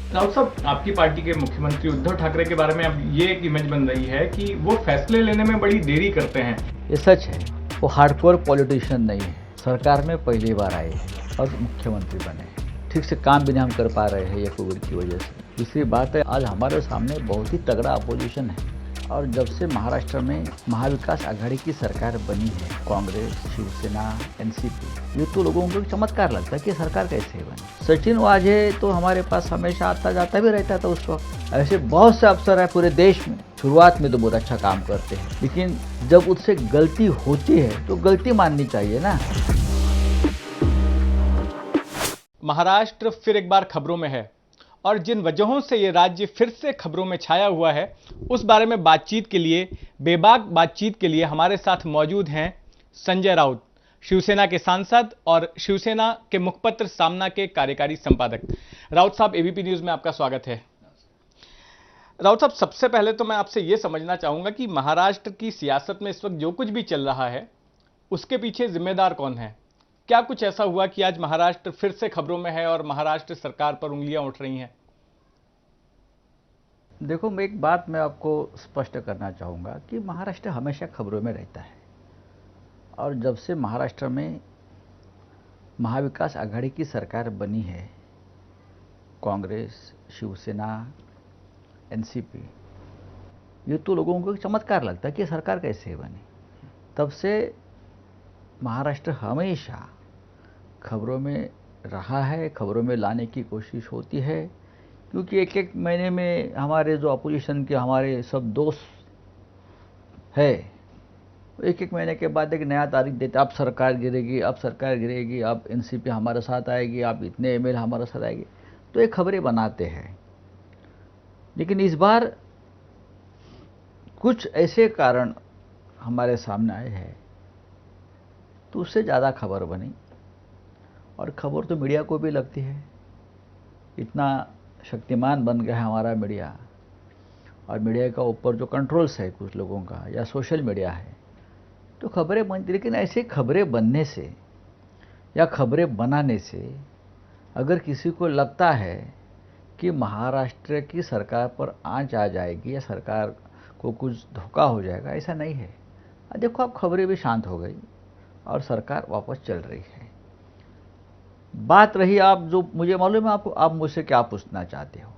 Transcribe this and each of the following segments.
राउत साहब, आपकी पार्टी के मुख्यमंत्री उद्धव ठाकरे के बारे में अब ये एक इमेज बन रही है कि वो फैसले लेने में बड़ी देरी करते हैं। ये सच है। वो हार्डकोर पॉलिटिशियन नहीं है। सरकार में पहली बार आए हैं और मुख्यमंत्री बने हैं। ठीक से काम भी नहीं हम कर पा रहे हैं ये कोविड की वजह से। दूसरी बात है, आज हमारे सामने बहुत ही तगड़ा अपोजिशन है। और जब से महाराष्ट्र में महाविकास आघाड़ी की सरकार बनी है, कांग्रेस, शिवसेना, एनसीपी, ये तो लोगों को चमत्कार लगता है कि सरकार कैसे बनी। सचिन वाजे तो हमारे पास हमेशा आता जाता भी रहता था उस वक्त। ऐसे बहुत से अफसर है पूरे देश में, शुरुआत में तो बहुत अच्छा काम करते हैं, लेकिन जब उससे गलती होती है तो गलती माननी चाहिए ना। महाराष्ट्र फिर एक बार खबरों में है और जिन वजहों से ये राज्य फिर से खबरों में छाया हुआ है, उस बारे में बातचीत के लिए, बेबाक बातचीत के लिए हमारे साथ मौजूद हैं संजय राउत, शिवसेना के सांसद और शिवसेना के मुखपत्र सामना के कार्यकारी संपादक। राउत साहब, एबीपी न्यूज में आपका स्वागत है। राउत साहब, सबसे पहले तो मैं आपसे यह समझना चाहूंगा कि महाराष्ट्र की सियासत में इस वक्त जो कुछ भी चल रहा है, उसके पीछे जिम्मेदार कौन है? क्या कुछ ऐसा हुआ कि आज महाराष्ट्र फिर से खबरों में है और महाराष्ट्र सरकार पर उंगलियां उठ रही हैं? देखो, मैं एक बात मैं आपको स्पष्ट करना चाहूँगा कि महाराष्ट्र हमेशा खबरों में रहता है। और जब से महाराष्ट्र में महाविकास आघाड़ी की सरकार बनी है, कांग्रेस, शिवसेना, एनसीपी, ये तो लोगों को चमत्कार लगता है कि सरकार कैसे बनी। तब से महाराष्ट्र हमेशा खबरों में रहा है, खबरों में लाने की कोशिश होती है, क्योंकि एक एक महीने में हमारे जो अपोजिशन के हमारे सब दोस्त है, एक एक महीने के बाद एक नया तारीख देते, अब सरकार गिरेगी, अब सरकार गिरेगी, अब एनसीपी हमारे साथ आएगी, अब इतने एमएल हमारे साथ आएगी, तो ये खबरें बनाते हैं। लेकिन इस बार कुछ ऐसे कारण हमारे सामने आए हैं तो उससे ज़्यादा खबर बनी। और खबर तो मीडिया को भी लगती है, इतना शक्तिमान बन गया है हमारा मीडिया। और मीडिया का ऊपर जो कंट्रोल्स है कुछ लोगों का, या सोशल मीडिया है, तो खबरें बनती। लेकिन ऐसी खबरें बनने से या खबरें बनाने से अगर किसी को लगता है कि महाराष्ट्र की सरकार पर आंच आ जाएगी या सरकार को कुछ धोखा हो जाएगा, ऐसा नहीं है। देखो, अब खबरें भी शांत हो गई और सरकार वापस चल रही है। बात रही, आप जो मुझे मालूम है आपको, आप मुझसे क्या पूछना चाहते हो।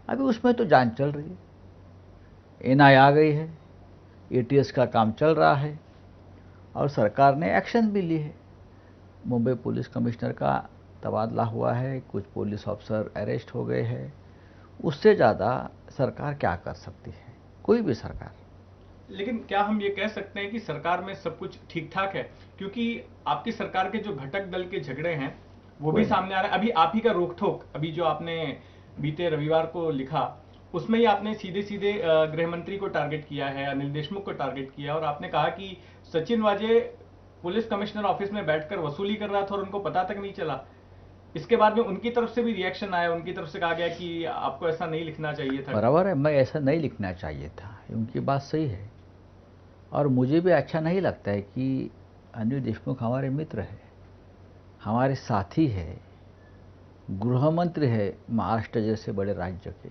अभी उसमें तो जांच चल रही है, एनआई आ गई है, एटीएस का काम चल रहा है और सरकार ने एक्शन भी ली है। मुंबई पुलिस कमिश्नर का तबादला हुआ है, कुछ पुलिस अफसर अरेस्ट हो गए हैं। उससे ज़्यादा सरकार क्या कर सकती है, कोई भी सरकार। लेकिन क्या हम ये कह सकते हैं कि सरकार में सब कुछ ठीक ठाक है? क्योंकि आपकी सरकार के जो घटक दल के झगड़े हैं वो भी सामने आ रहे हैं। अभी आप ही का रोकठोक, अभी जो आपने बीते रविवार को लिखा, उसमें ही आपने सीधे सीधे गृह मंत्री को टारगेट किया है, अनिल देशमुख को टारगेट किया, और आपने कहा कि सचिन वाजे पुलिस कमिश्नर ऑफिस में बैठकर वसूली कर रहा था और उनको पता तक नहीं चला। इसके बाद में उनकी तरफ से भी रिएक्शन आया, उनकी तरफ से कहा गया कि आपको ऐसा नहीं लिखना चाहिए था। बराबर है, मैं ऐसा नहीं लिखना चाहिए था, उनकी बात सही है। और मुझे भी अच्छा नहीं लगता है कि अनिल देशमुख हमारे मित्र है, हमारे साथी है, गृह मंत्री है महाराष्ट्र जैसे बड़े राज्य के,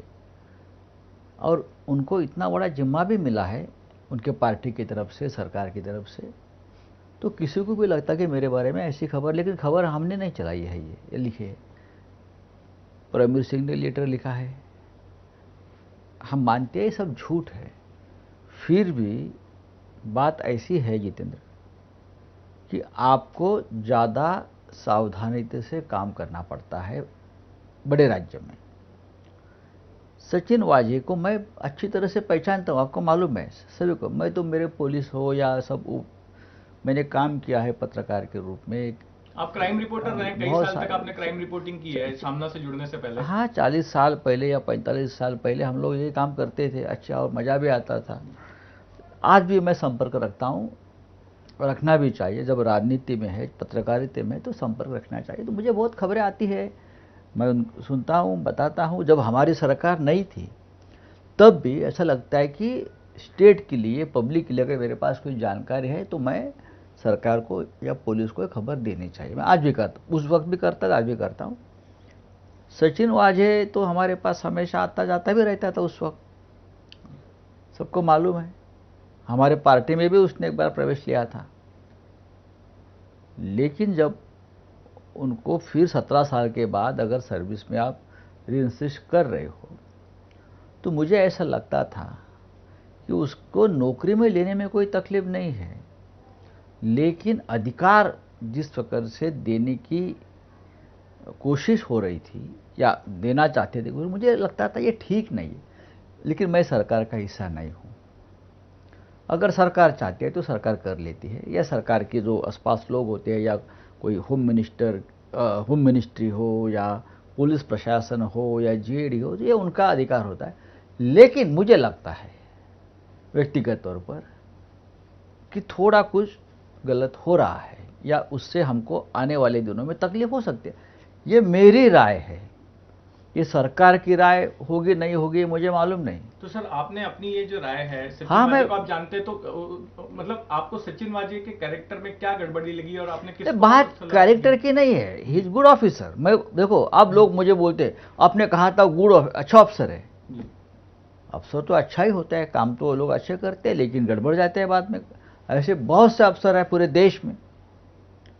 और उनको इतना बड़ा जिम्मा भी मिला है उनके पार्टी की तरफ से, सरकार की तरफ से। तो किसी को भी लगता कि मेरे बारे में ऐसी खबर, लेकिन खबर हमने नहीं चलाई है, ये लिखी है परमवीर सिंह ने, लेटर लिखा है। हम मानते हैं सब झूठ है, फिर भी बात ऐसी है जितेंद्र कि आपको ज़्यादा सावधानी से काम करना पड़ता है बड़े राज्य में। सचिन वाजे को मैं अच्छी तरह से पहचानता हूँ, आपको मालूम है सभी को। मैं तो, मेरे पुलिस हो या सब, मैंने काम किया है पत्रकार के रूप में। आप क्राइम रिपोर्टर रहे, कई बहुत साल तक सारे आपने क्राइम रिपोर्टिंग की है सामना से जुड़ने से पहले। हाँ, 40 साल पहले या 45 साल पहले हम लोग ये काम करते थे, अच्छा, और मज़ा भी आता था। आज भी मैं संपर्क रखता हूँ, रखना भी चाहिए। जब राजनीति में है, पत्रकारिता में, तो संपर्क रखना चाहिए। तो मुझे बहुत खबरें आती है, मैं सुनता हूँ, बताता हूँ। जब हमारी सरकार नहीं थी तब भी ऐसा लगता है कि स्टेट के लिए, पब्लिक के लिए अगर मेरे पास कोई जानकारी है तो मैं सरकार को या पुलिस को खबर देनी चाहिए। मैं आज भी करता, उस वक्त भी करता था, आज भी करता हूँ। सचिन वाजे तो हमारे पास हमेशा आता जाता भी रहता था उस वक्त, सबको मालूम है। हमारे पार्टी में भी उसने एक बार प्रवेश लिया था। लेकिन जब उनको फिर 17 साल के बाद अगर सर्विस में आप रीइंसिस्ट कर रहे हो, तो मुझे ऐसा लगता था कि उसको नौकरी में लेने में कोई तकलीफ नहीं है, लेकिन अधिकार जिस प्रकार से देने की कोशिश हो रही थी या देना चाहते थे, मुझे लगता था ये ठीक नहीं है। लेकिन मैं सरकार का हिस्सा नहीं हूँ। अगर सरकार चाहती है तो सरकार कर लेती है, या सरकार के जो आसपास लोग होते हैं, या कोई होम मिनिस्ट्री हो, या पुलिस प्रशासन हो, या जीडी हो, तो ये उनका अधिकार होता है। लेकिन मुझे लगता है व्यक्तिगत तौर पर कि थोड़ा कुछ गलत हो रहा है, या उससे हमको आने वाले दिनों में तकलीफ हो सकती है। ये मेरी राय है, ये सरकार की राय होगी नहीं होगी मुझे मालूम नहीं। तो सर, आपने अपनी ये जो राय है सचिन हाँ, वाजे को आप जानते हैं, तो मतलब आपको सचिन वाजे के कैरेक्टर में क्या गड़बड़ी लगी और आपने किस बात कैरेक्टर की नहीं है, ही इज गुड ऑफिसर। मैं देखो, अब लोग मुझे बोलते हैं आपने कहा था अच्छा अफसर है। अफसर तो अच्छा ही होता है, काम तो वो लोग अच्छे करते हैं, लेकिन गड़बड़ जाते हैं बाद में। ऐसे बहुत से अफसर हैं पूरे देश में,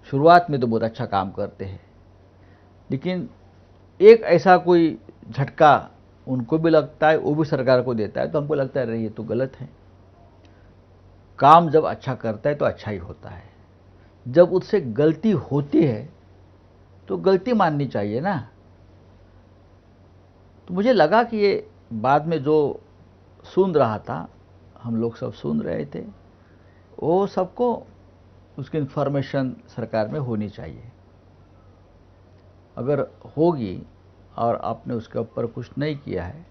शुरुआत में तो बहुत अच्छा काम करते हैं, लेकिन एक ऐसा कोई झटका उनको भी लगता है, वो भी सरकार को देता है, तो हमको लगता है अरे ये तो गलत है। काम जब अच्छा करता है तो अच्छा ही होता है, जब उससे गलती होती है तो गलती माननी चाहिए ना। तो मुझे लगा कि ये बाद में जो सुन रहा था, हम लोग सब सुन रहे थे, वो सबको उसकी इन्फॉर्मेशन सरकार में होनी चाहिए। अगर होगी और आपने उसके ऊपर कुछ नहीं किया है,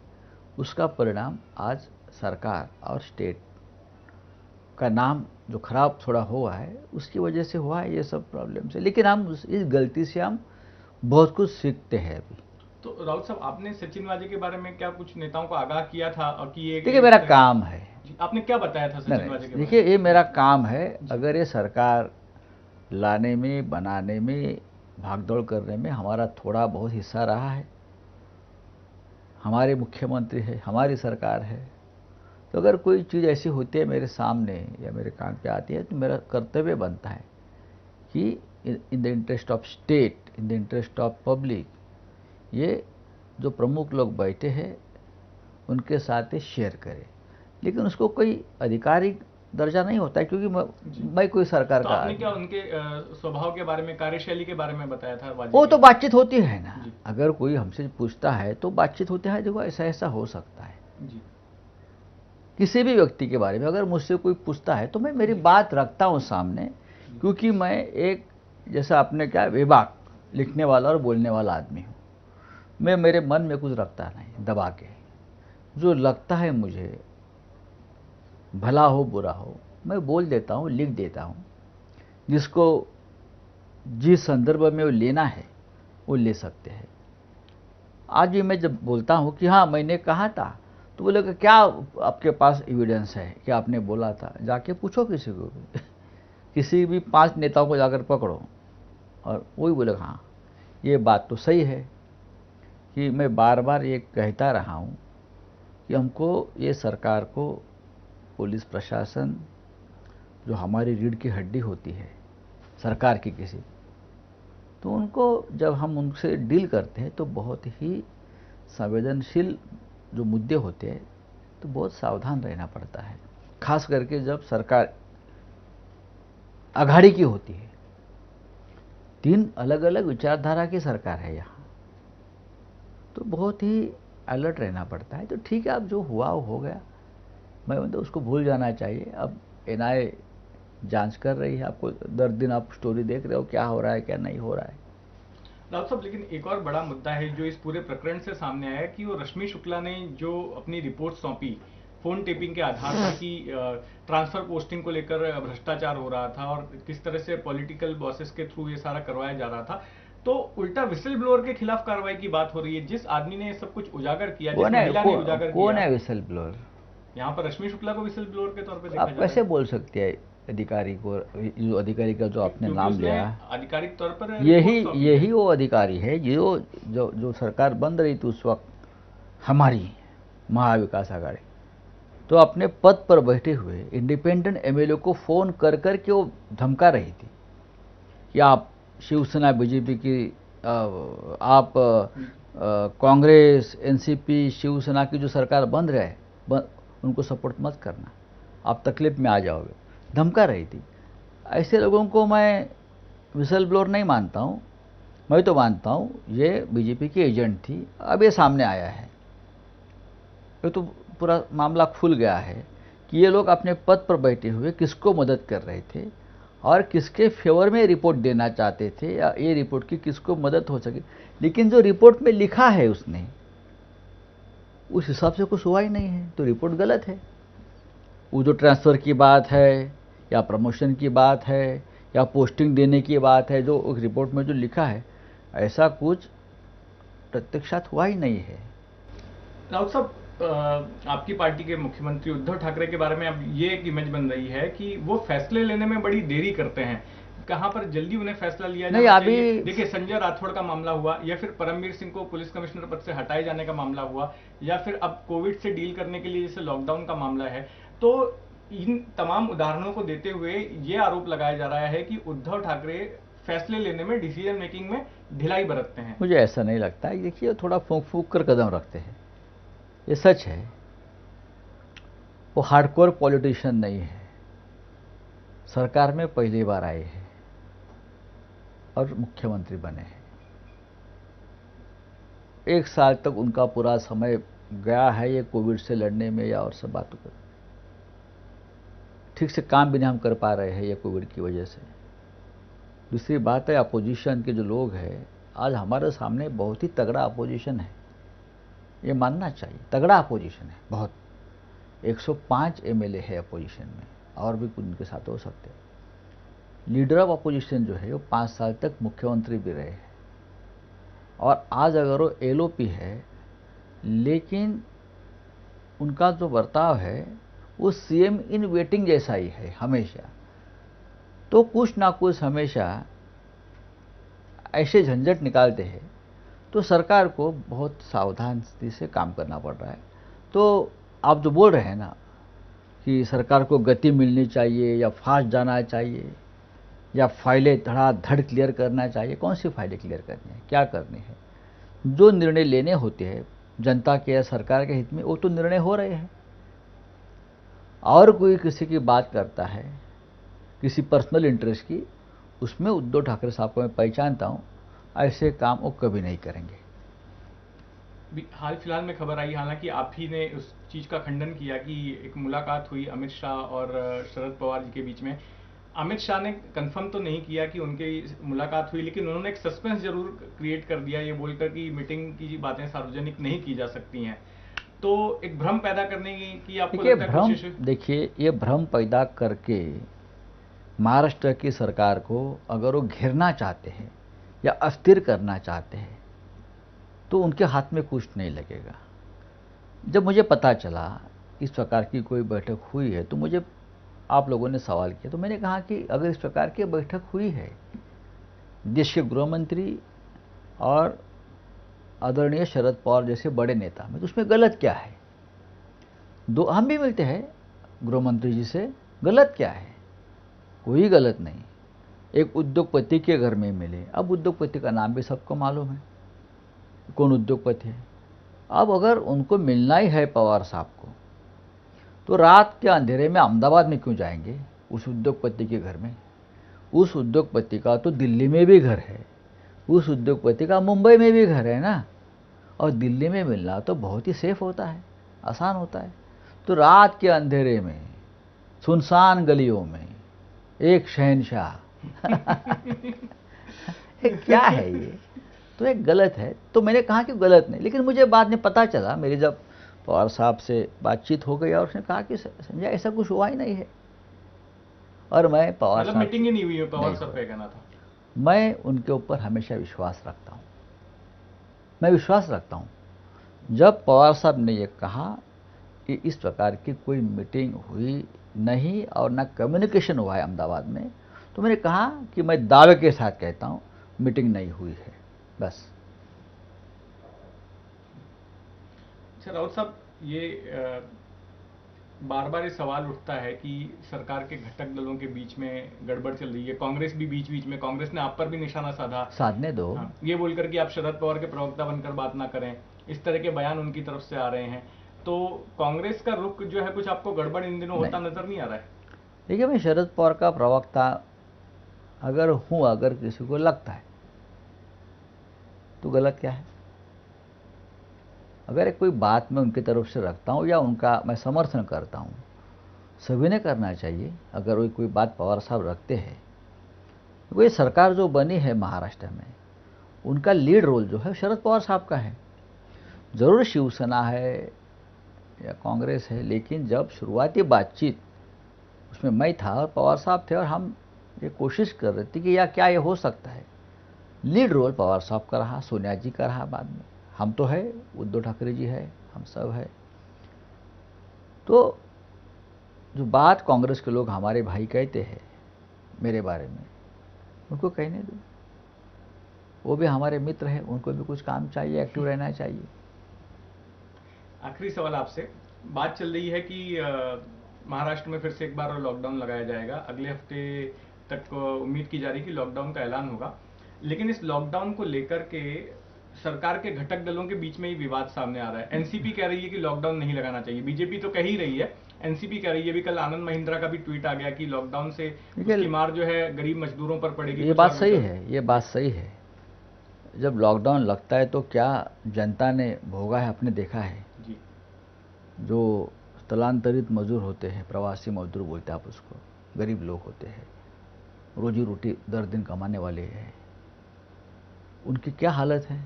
उसका परिणाम आज सरकार और स्टेट का नाम जो खराब थोड़ा हुआ है, उसकी वजह से हुआ है ये सब प्रॉब्लम से। लेकिन हम इस गलती से हम बहुत कुछ सीखते हैं अभी। तो राउत साहब, आपने सचिन वाजे के बारे में क्या कुछ नेताओं को आगाह किया था और कि ये देखिए, मेरा काम है। आपने क्या बताया था सचिन वाजे के बारे में? देखिए, ये मेरा काम है। अगर ये सरकार लाने में, बनाने में, भागदौड़ करने में हमारा थोड़ा बहुत हिस्सा रहा है। हमारे मुख्यमंत्री है, हमारी सरकार है, तो अगर कोई चीज़ ऐसी होती है मेरे सामने या मेरे कान पे आती है, तो मेरा कर्तव्य बनता है कि in the interest of state, in the interest of public, ये जो प्रमुख लोग बैठे हैं उनके साथ शेयर करें। लेकिन उसको कोई आधिकारिक दर्जा नहीं होता है, क्योंकि मैं कोई सरकार तो का। आपने क्या उनके स्वभाव के बारे में, कार्यशैली के बारे में बताया था वाजे? वो तो बातचीत होती है ना, अगर कोई हमसे पूछता है तो बातचीत होती है। देखो, ऐसा ऐसा हो सकता है जी। किसी भी व्यक्ति के बारे में अगर मुझसे कोई पूछता है तो मैं मेरी बात रखता हूँ सामने, क्योंकि मैं एक, जैसा आपने क्या, विभाग लिखने वाला और बोलने वाला आदमी हूँ। मैं मेरे मन में कुछ रखता नहीं दबा के, जो लगता है मुझे, भला हो बुरा हो, मैं बोल देता हूँ, लिख देता हूँ। जिसको जिस संदर्भ में वो लेना है वो ले सकते हैं। आज भी मैं जब बोलता हूँ कि हाँ मैंने कहा था, तो बोले कि क्या आपके पास एविडेंस है कि आपने बोला था? जाके पूछो किसी को भी किसी भी 5 नेताओं को जाकर पकड़ो, और वही बोले हाँ ये बात तो सही है कि मैं बार बार ये कहता रहा हूँ कि हमको, ये सरकार को, पुलिस प्रशासन जो हमारी रीढ़ की हड्डी होती है सरकार की किसी, तो उनको जब हम उनसे डील करते हैं तो बहुत ही संवेदनशील जो मुद्दे होते हैं तो बहुत सावधान रहना पड़ता है। खास करके जब सरकार अघाड़ी की होती है, 3 अलग अलग विचारधारा की सरकार है यहाँ, तो बहुत ही अलर्ट रहना पड़ता है। तो ठीक है, अब जो हुआ वो हो गया, मैं मतलब उसको भूल जाना चाहिए। अब एनआईए जांच कर रही है, आपको 10 दिन आप स्टोरी देख रहे हो क्या हो रहा है क्या नहीं हो रहा है। राउत साहब, लेकिन एक और बड़ा मुद्दा है जो इस पूरे प्रकरण से सामने आया कि वो रश्मि शुक्ला ने जो अपनी रिपोर्ट सौंपी फोन टेपिंग के आधार पर कि ट्रांसफर पोस्टिंग को लेकर भ्रष्टाचार हो रहा था और किस तरह से पॉलिटिकल बॉसेस के थ्रू ये सारा करवाया जा रहा था, तो उल्टा विसल ब्लोअर के खिलाफ कार्रवाई की बात हो रही है। जिस आदमी ने सब कुछ उजागर किया, जिस महिला ने उजागर किया, कौन है विसल ब्लोअर? यहाँ पर रश्मि शुक्ला को विसल ब्लोअर के तौर पर देखा आप कैसे बोल सकते हैं? अधिकारी को, जो अधिकारी का जो आपने क्योंकि नाम उसने लिया, आधिकारिक तौर पर यही रिपोर्ट सौंपी यही है। वो अधिकारी है जो जो जो सरकार बन रही थी उस वक्त, हमारी महाविकास आघाड़ी, तो अपने पद पर बैठे हुए इंडिपेंडेंट एमएलए को फोन कर कर के वो धमका रही थी कि आप शिवसेना बीजेपी की, आप कांग्रेस एनसीपी शिवसेना की जो सरकार बन रहा है, उनको सपोर्ट मत करना, आप तकलीफ में आ जाओगे, धमका रही थी। ऐसे लोगों को मैं विसल ब्लोअर नहीं मानता हूँ, मैं तो मानता हूँ ये बीजेपी की एजेंट थी। अब ये सामने आया है, ये तो पूरा मामला खुल गया है कि ये लोग अपने पद पर बैठे हुए किसको मदद कर रहे थे और किसके फेवर में रिपोर्ट देना चाहते थे, या ये रिपोर्ट की किसको मदद हो सके। लेकिन जो रिपोर्ट में लिखा है उसने, उस हिसाब से कुछ हुआ ही नहीं है, तो रिपोर्ट गलत है। वो जो ट्रांसफ़र की बात है या प्रमोशन की बात है या पोस्टिंग देने की बात है, जो उस रिपोर्ट में जो लिखा है, ऐसा कुछ प्रत्यक्षात हुआ ही नहीं है। राउत साहब, आपकी पार्टी के मुख्यमंत्री उद्धव ठाकरे के बारे में अब ये एक इमेज बन रही है कि वो फैसले लेने में बड़ी देरी करते हैं। कहां पर जल्दी उन्हें फैसला लिया नहीं, जाना अभी चाहिए? देखिए, संजय राठौड़ का मामला हुआ, या फिर परमवीर सिंह को पुलिस कमिश्नर पद से हटाए जाने का मामला हुआ, या फिर अब कोविड से डील करने के लिए जैसे लॉकडाउन का मामला है। तो इन तमाम उदाहरणों को देते हुए ये आरोप लगाया जा रहा है कि उद्धव ठाकरे फैसले लेने में, डिसीजन मेकिंग में ढिलाई बरतते हैं। मुझे ऐसा नहीं लगता है। देखिए, थोड़ा फूंक फूंक कर कदम रखते हैं, ये सच है। वो हार्डकोर पॉलिटिशियन नहीं है, सरकार में पहली बार आए हैं और मुख्यमंत्री बने हैं। 1 साल तक उनका पूरा समय गया है ये कोविड से लड़ने में या और सब बातों पर। ठीक से काम भी नहीं हम कर पा रहे हैं ये कोविड की वजह से। दूसरी बात है, अपोजिशन के जो लोग हैं, आज हमारे सामने बहुत ही तगड़ा अपोजिशन है, ये मानना चाहिए। तगड़ा अपोजिशन है बहुत। 105 एमएलए है अपोजिशन में, और भी कुछ उनके साथ हो सकते हैं। लीडर ऑफ अपोजिशन जो है वो 5 साल तक मुख्यमंत्री भी रहे हैं, और आज अगर वो एलओपी है, लेकिन उनका जो बर्ताव है वो सीएम इन वेटिंग जैसा ही है हमेशा। तो कुछ ना कुछ हमेशा ऐसे झंझट निकालते हैं, तो सरकार को बहुत सावधानी से काम करना पड़ रहा है। तो आप जो बोल रहे हैं ना कि सरकार को गति मिलनी चाहिए या फास्ट जाना चाहिए या फाइलें धड़ाधड़ क्लियर करना चाहिए, कौन सी फाइलें क्लियर करनी है, क्या करनी है? जो निर्णय लेने होते हैं जनता के या सरकार के हित में, वो तो निर्णय हो रहे हैं। और कोई किसी की बात करता है, किसी पर्सनल इंटरेस्ट की, उसमें उद्धव ठाकरे साहब को मैं पहचानता हूँ, ऐसे काम वो कभी नहीं करेंगे। हाल फिलहाल में खबर आई, हालांकि आप ही ने उस चीज का खंडन किया कि एक मुलाकात हुई अमित शाह और शरद पवार जी के बीच में। अमित शाह ने कंफर्म तो नहीं किया कि उनकी मुलाकात हुई, लेकिन उन्होंने एक सस्पेंस जरूर क्रिएट कर दिया ये बोलकर कि मीटिंग की बातें सार्वजनिक नहीं की जा सकती हैं। तो एक भ्रम पैदा करने की आपको लगता है कोशिश? देखिए, ये भ्रम पैदा करके महाराष्ट्र की सरकार को अगर वो घेरना चाहते हैं या अस्थिर करना चाहते हैं, तो उनके हाथ में कुछ नहीं लगेगा। जब मुझे पता चला इस प्रकार की कोई बैठक हुई है, तो मुझे आप लोगों ने सवाल किया, तो मैंने कहा कि अगर इस प्रकार की बैठक हुई है देश के गृह मंत्री और आदरणीय शरद पवार जैसे बड़े नेता में, तो उसमें गलत क्या है? हम भी मिलते हैं गृह मंत्री जी से, गलत क्या है? कोई गलत नहीं। एक उद्योगपति के घर में मिले, अब उद्योगपति का नाम भी सबको मालूम है, कौन उद्योगपति है। अब अगर उनको मिलना ही है पवार साहब को, तो रात के अंधेरे में अहमदाबाद में क्यों जाएंगे उस उद्योगपति के घर में? उस उद्योगपति का तो दिल्ली में भी घर है, उस उद्योगपति का मुंबई में भी घर है ना, और दिल्ली में मिलना तो बहुत ही सेफ होता है, आसान होता है। तो रात के अंधेरे में सुनसान गलियों में एक शहंशाह क्या है ये? तो एक गलत है। तो मैंने कहा कि गलत नहीं, लेकिन मुझे बाद में पता चला, मेरी जब पवार साहब से बातचीत हो गई और उसने कहा कि संजय ऐसा कुछ हुआ ही नहीं है, और मैं पवार साहब, मीटिंग ही नहीं हुई है, पवार साहब का कहना था। मैं उनके ऊपर हमेशा विश्वास रखता हूँ, मैं विश्वास रखता हूँ। जब पवार साहब ने ये कहा, कि इस प्रकार की कोई मीटिंग हुई नहीं और ना कम्युनिकेशन हुआ है अहमदाबाद में। तो मैंने कहा कि मैं दावे के साथ कहता हूँ मीटिंग नहीं हुई है, बस। अच्छा राउत साहब, ये बार बार ये सवाल उठता है कि सरकार के घटक दलों के बीच में गड़बड़ चल रही है। कांग्रेस भी बीच बीच में, कांग्रेस ने आप पर भी निशाना साधा, साधने दो। हाँ, ये बोलकर कि आप शरद पवार के प्रवक्ता बनकर बात ना करें, इस तरह के बयान उनकी तरफ से आ रहे हैं। तो कांग्रेस का रुख जो है कुछ आपको गड़बड़ इन दिनों होता नजर नहीं आ रहा है? देखिए, मैं शरद पवार का प्रवक्ता अगर हूँ, अगर किसी को लगता है तो गलत क्या है? अगर कोई बात मैं उनकी तरफ से रखता हूँ या उनका मैं समर्थन करता हूँ, सभी ने करना चाहिए। अगर वो कोई बात पवार साहब रखते हैं, तो ये सरकार जो बनी है महाराष्ट्र में, उनका लीड रोल जो है शरद पवार साहब का है। ज़रूर शिवसेना है या कांग्रेस है, लेकिन जब शुरुआती बातचीत उसमें मैं था और पवार साहब थे और हम ये कोशिश कर रहे थे कि या क्या ये हो सकता है। लीड रोल पवार साहब का रहा, सोनिया जी का रहा, बाद में हम तो है, उद्धव ठाकरे जी है, हम सब है। तो जो बात कांग्रेस के लोग हमारे भाई कहते हैं मेरे बारे में, उनको कहने दो। वो भी हमारे मित्र हैं, उनको भी कुछ काम चाहिए, एक्टिव रहना चाहिए। आखिरी सवाल आपसे, बात चल रही है कि महाराष्ट्र में फिर से एक बार लॉकडाउन लगाया जाएगा। अगले हफ्ते तक उम्मीद की जा रही है कि लॉकडाउन का ऐलान होगा, लेकिन इस लॉकडाउन को लेकर के सरकार के घटक दलों के बीच में ही विवाद सामने आ रहा है। एनसीपी कह रही है कि लॉकडाउन नहीं लगाना चाहिए, बीजेपी तो कह ही रही है, एनसीपी कह रही है। भी कल आनंद महिंद्रा का भी ट्वीट आ गया कि लॉकडाउन से उसकी मार जो है गरीब मजदूरों पर पड़ेगी। ये बात सही है, ये बात सही है। जब लॉकडाउन लगता है तो क्या जनता ने भोगा है, आपने देखा है जी। जो स्थलांतरित मजदूर होते हैं, प्रवासी मजदूर बोलते हैं आप उसको, गरीब लोग होते हैं, रोजी रोटी दर दिन कमाने वाले हैं, उनकी क्या हालत है।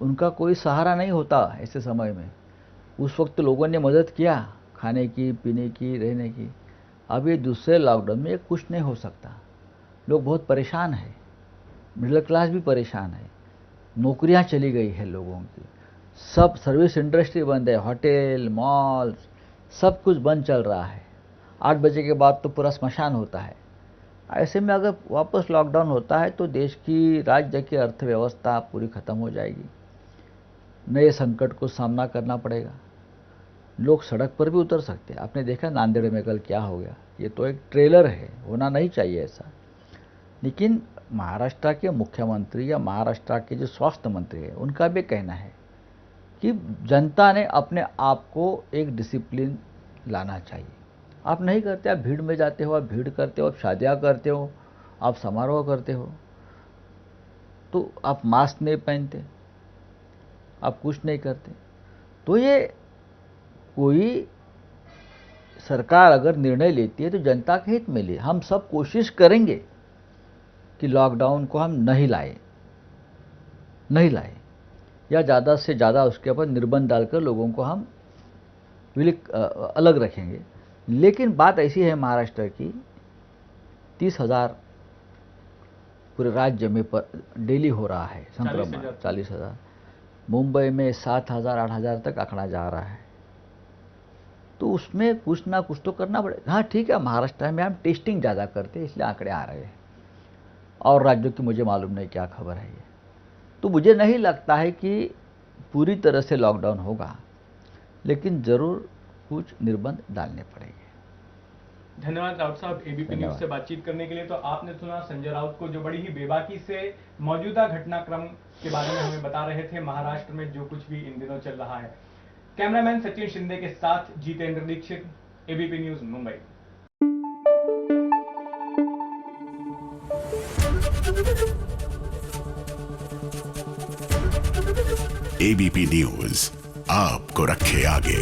उनका कोई सहारा नहीं होता ऐसे समय में। उस वक्त लोगों ने मदद किया, खाने की, पीने की, रहने की। अब ये दूसरे लॉकडाउन में कुछ नहीं हो सकता। लोग बहुत परेशान हैं, मिडिल क्लास भी परेशान है, नौकरियां चली गई है लोगों की, सब सर्विस इंडस्ट्री बंद है, होटल, मॉल्स, सब कुछ बंद चल रहा है। 8 बजे के बाद तो पूरा स्मशान होता है। ऐसे में अगर वापस लॉकडाउन होता है तो देश की, राज्य की अर्थव्यवस्था पूरी ख़त्म हो जाएगी। नए संकट को सामना करना पड़ेगा। लोग सड़क पर भी उतर सकते हैं। आपने देखा नांदेड़ में कल क्या हो गया। ये तो एक ट्रेलर है, होना नहीं चाहिए ऐसा। लेकिन महाराष्ट्र के मुख्यमंत्री या महाराष्ट्र के जो स्वास्थ्य मंत्री है, उनका भी कहना है कि जनता ने अपने आप को एक डिसिप्लिन लाना चाहिए। आप नहीं करते, आप भीड़ में जाते हो, आप भीड़ करते हो, आप शादियाँ करते हो, आप समारोह करते हो, तो आप मास्क नहीं पहनते, आप कुछ नहीं करते। तो ये कोई सरकार अगर निर्णय लेती है तो जनता के हित में ले। हम सब कोशिश करेंगे कि लॉकडाउन को हम नहीं लाए या ज़्यादा से ज़्यादा उसके ऊपर निर्बंध डालकर लोगों को हम अलग रखेंगे। लेकिन बात ऐसी है महाराष्ट्र की, 30,000 पूरे राज्य में डेली हो रहा है संक्रमण, 40,000। मुंबई में 7,000 8,000 तक आंकड़ा जा रहा है। तो उसमें कुछ ना कुछ तो करना पड़ेगा। हाँ ठीक है, महाराष्ट्र में हम टेस्टिंग ज़्यादा करते हैं इसलिए आंकड़े आ रहे हैं, और राज्यों की मुझे मालूम नहीं क्या खबर है ये। तो मुझे नहीं लगता है कि पूरी तरह से लॉकडाउन होगा, लेकिन ज़रूर कुछ निर्बंध डालने पड़ेंगे। धन्यवाद राउत साहब एबीपी न्यूज से बातचीत करने के लिए। तो आपने सुना संजय राउत को, जो बड़ी ही बेबाकी से मौजूदा घटनाक्रम के बारे में हमें बता रहे थे, महाराष्ट्र में जो कुछ भी इन दिनों चल रहा है। कैमरामैन सचिन शिंदे के साथ जितेंद्र दीक्षित, एबीपी न्यूज मुंबई। एबीपी न्यूज आपको रखे आगे।